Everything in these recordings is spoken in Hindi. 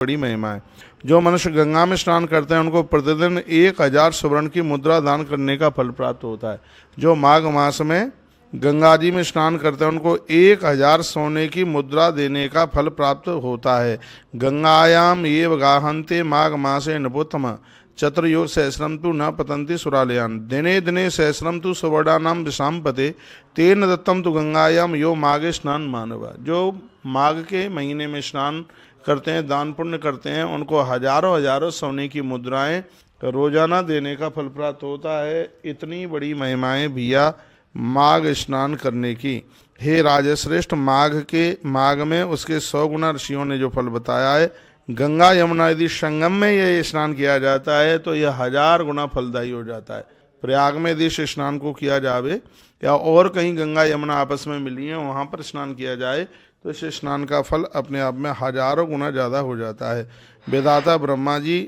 बड़ी महिमा है। जो मनुष्य गंगा में स्नान करते हैं उनको प्रतिदिन 1000 स्वर्ण की मुद्रा दान करने का फल प्राप्त होता है। जो माघ मास में गंगा जी में स्नान करते हैं उनको 1000 सोने की मुद्रा देने का फल प्राप्त होता है। गंगायाम ये गाहन्ते माघ मासे नपोत्तम चतुर्योग सहस्रम तु न पतंति सुरालयान दिने दिने सहस्रम तु सुवर्णानाम विषाम पते तेन दत्तम तु गंगायाम यो माघे स्नान मानवा। जो माघ के महीने में स्नान करते हैं, दान पुण्य करते हैं, उनको हजारों हजारों सोने की मुद्राएं रोजाना देने का फल प्राप्त होता है। इतनी बड़ी महिमाएं भैया माघ स्नान करने की। हे राजश्रेष्ठ, माघ में उसके 100 गुना ऋषियों ने जो फल बताया है, गंगा यमुना यदि संगम में यह स्नान किया जाता है तो यह 1000 गुना फलदायी हो जाता है। प्रयाग में यदि इस स्नान को किया जावे या और कहीं गंगा यमुना आपस में मिली हैं वहाँ पर स्नान किया जाए तो इस स्नान का फल अपने आप में हजारों गुना ज़्यादा हो जाता है। वेदाता ब्रह्मा जी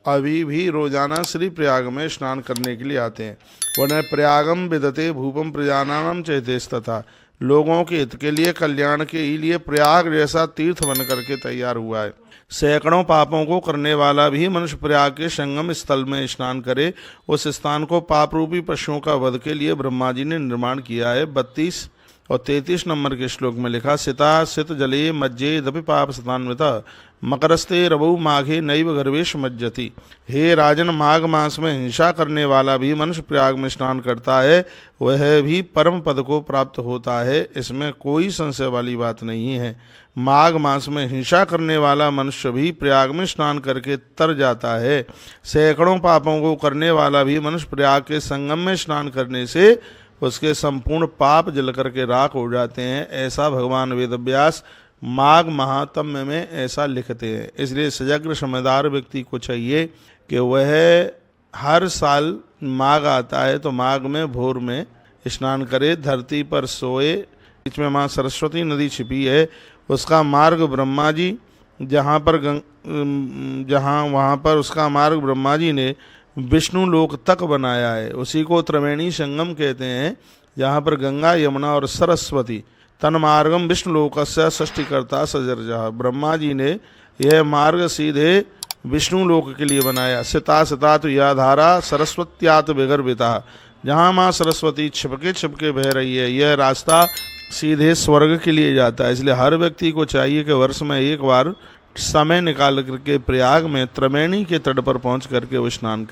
अभी भी रोजाना श्री प्रयाग में स्नान करने के लिए आते हैं। वह प्रयागम विदते भूपम प्रजानाम चैतेस्तथा लोगों के हित के लिए, कल्याण के लिए प्रयाग जैसा तीर्थ बन करके तैयार हुआ है। सैकड़ों पापों को करने वाला भी मनुष्य प्रयाग के संगम स्थल में स्नान करे। उस स्थान को पाप रूपी पशुओं का वध के लिए ब्रह्मा जी ने निर्माण किया है। 32 और 33 नंबर के श्लोक में लिखा, सिता सित जले मज्जे दपि पाप सतान्विता मकरस्ते रवु माघे नैव गर्वेश मज्जति। हे राजन, माघ मास में हिंसा करने वाला भी मनुष्य प्रयाग में स्नान करता है, वह भी परम पद को प्राप्त होता है। इसमें कोई संशय वाली बात नहीं है। माघ मास में हिंसा करने वाला मनुष्य भी प्रयाग में स्नान करके तर जाता है। सैकड़ों पापों को करने वाला भी मनुष्य प्रयाग के संगम में स्नान करने से उसके संपूर्ण पाप जल करके राख हो जाते हैं। ऐसा भगवान वेदव्यास माघ महात्म्य में ऐसा लिखते हैं। इसलिए सजग्र समझदार व्यक्ति को चाहिए कि वह हर साल माघ आता है तो माघ में भोर में स्नान करे, धरती पर सोए। बीच में माँ सरस्वती नदी छिपी है, उसका मार्ग ब्रह्मा जी वहाँ पर उसका मार्ग ब्रह्मा जी ने विष्णु लोक तक बनाया है। उसी को त्रिवेणी संगम कहते हैं, जहाँ पर गंगा यमुना और सरस्वती तन्मार्गम विष्णु लोकस्य सृष्टिकर्ता सजर्जा। ब्रह्मा जी ने यह मार्ग सीधे विष्णु लोक के लिए बनाया। सिता सिता तो यह धारा सरस्वत्यात विगर्भिता, जहाँ माँ सरस्वती छिपके बह रही है, यह रास्ता सीधे स्वर्ग के लिए जाता है। इसलिए हर व्यक्ति को चाहिए कि वर्ष में एक बार समय निकाल करके प्रयाग में त्रिवेणी के तट पर पहुँच करके वो स्नान करे।